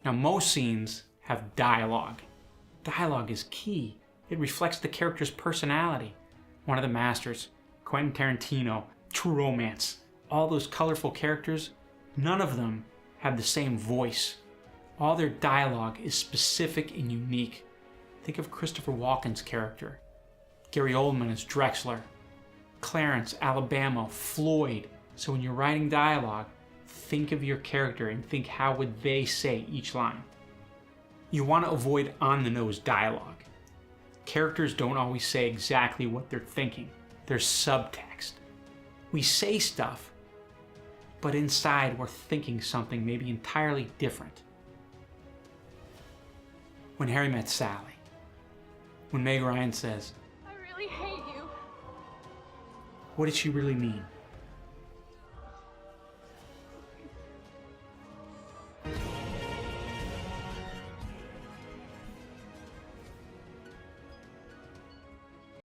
Now, most scenes have dialogue. Dialogue is key. It reflects the character's personality. One of the masters, Quentin Tarantino, True Romance, all those colorful characters, none of them have the same voice. All their dialogue is specific and unique. Think of Christopher Walken's character, Gary Oldman as Drexler, Clarence, Alabama, Floyd. So when you're writing dialogue, think of your character and think how would they say each line. You want to avoid on-the-nose dialogue. Characters don't always say exactly what they're thinking. There's subtext. We say stuff, but inside we're thinking something maybe entirely different. When Harry Met Sally, when Meg Ryan says, "I really hate you," what did she really mean?